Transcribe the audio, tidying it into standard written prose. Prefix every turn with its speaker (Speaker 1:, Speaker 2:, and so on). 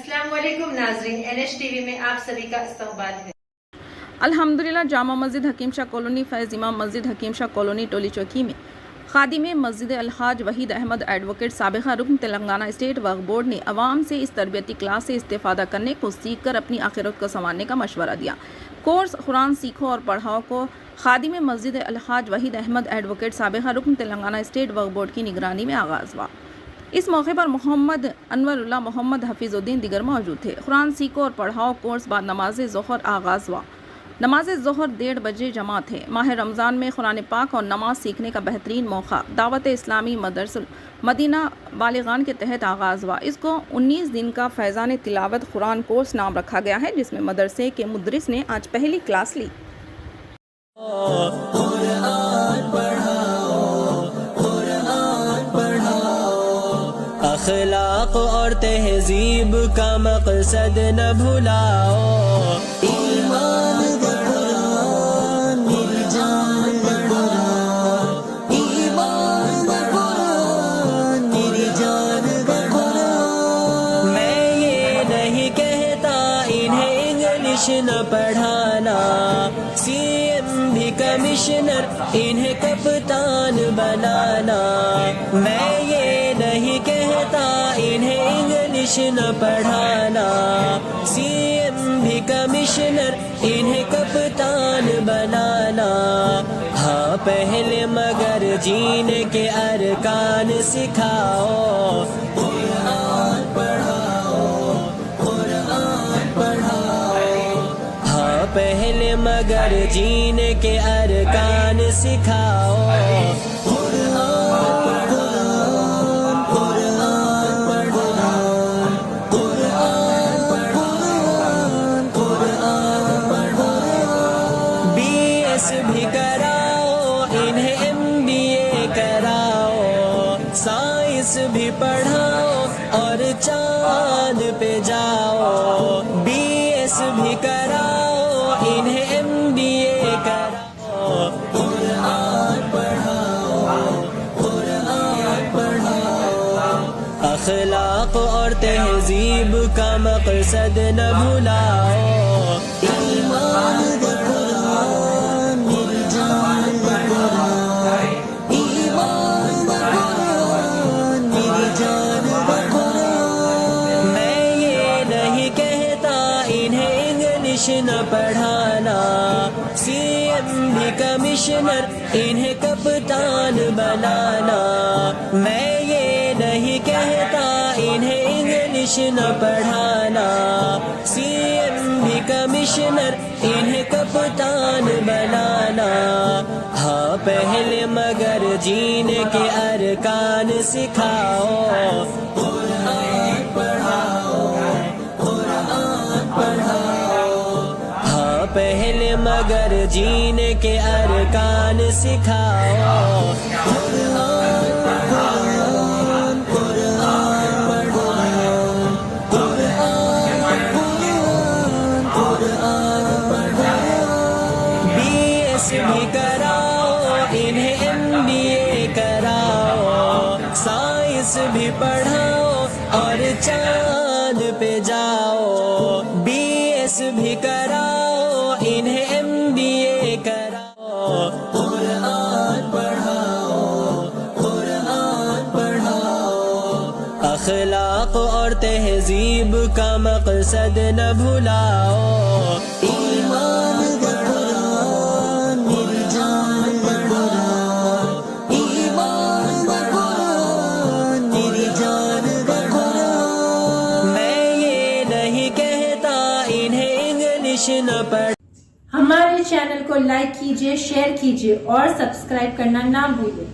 Speaker 1: अस्सलाम वालेकुम नाजरीन, NH TV में आप सभी का इस्तकबाल है।
Speaker 2: अल्हम्दुलिल्लाह जामा मस्जिद हकीम शाह कॉलोनी फैज़ इमाम मस्जिद हकीम शाह कॉलोनी टोली चौकी में खादिम मस्जिद अलहाज वहीद अहमद एडवोकेट साबिक़ा रुकन तेलंगाना स्टेट वक्फ बोर्ड ने अवाम से इस तरबियती क्लास से इस्तेफ़ादा करने को सीख कर अपनी आखिरत को संवारने का मशवरा दिया। कोर्स कुरान सीखो और पढ़ाओ को खादिम मस्जिद अलहाज वहीद अहमद एडवोकेट साबिक़ा रुकन तेलंगाना स्टेट वक्फ बोर्ड की निगरानी में आगाज़ हुआ। इस मौके पर मोहम्मद अनवरुल्लाह मोहम्मद हफीज़ुद्दीन दिगर मौजूद थे। कुरान सीखो और पढ़ाओ कोर्स बाद नमाज ज़ोहर आगाज़ हुआ। नमाज ज़ोहर 1:30 बजे जमात है। माह रमज़ान में कुरान पाक और नमाज सीखने का बेहतरीन मौका दावत इस्लामी मदरसुल मदीना बालिगान के तहत आगाज़ हुआ। इसको 19 दिन का फैज़ान तिलावत कुरान कोर्स नाम रखा गया है, जिसमें मदरसे के मुदरिस ने आज पहली क्लास ली।
Speaker 3: अखलाक और तहजीब का मकसद न भुलाओ, ईमान बढ़ाओ, मेरी जान बढ़ाओ, ईमान बढ़ाओ, मेरी जान बढ़ाओ। मैं ये नहीं कहता इन्हें इंग्लिश न पढ़ाना, CM भी कमिश्नर इन्हें कप्तान बनाना। मैं ये नहीं कहता इन्हें इंग्लिश न पढ़ाना, CM भी कमिश्नर इन्हें कप्तान बनाना। हाँ पहले मगर जीने के अरकान सिखाओ, कुरान पढ़ाओ, कुरान पढ़ाओ। हाँ पहले मगर जीने के अरकान सिखाओ, भी कराओ इन्हें MBA कराओ, साइंस भी पढ़ाओ और चांद पे जाओ। BS भी कराओ इन्हें MBA कराओ, कुरान पढ़ाओ, कुरान पढ़ाओ। अखलाक और तहजीब का मकसद न भुलाओ, ईमान न पढ़ाना, CM भी कमिश्नर इन्हें कप्तान बनाना। मैं ये नहीं कहता इन्हें इंग्लिश न पढ़ाना, CM भी कमिश्नर इन्हें कप्तान बनाना। हाँ पहले मगर जीने के अरकान सिखाओ, कुरान पढ़ाओ, कुरान पढ़ाओ। पहले मगर जीने के अरकान सिखाओ, कुरान कुरान कुरान पढ़ाओ, कुरान कुरान कुरान पढ़ाओ। BS भी कराओ इन्हें MBA कराओ, साइंस भी पढ़ाओ और चांद पे जाओ। BS भी कराओ इन्हें MBA कराओ, कुरान पढ़ाओ, कुरान पढ़ाओ। अखलाक और तहजीब का मकसद न भुलाओ, ईमान बढ़ाओ, मेरी जान बढ़ाओ, ईमान बढ़ाओ, मेरी जान बढ़ाओ। मैं ये नहीं कहता इन्हें इंग्लिश न पढ़।
Speaker 1: हमारे चैनल को लाइक कीजिए, शेयर कीजिए और सब्सक्राइब करना ना भूलिए।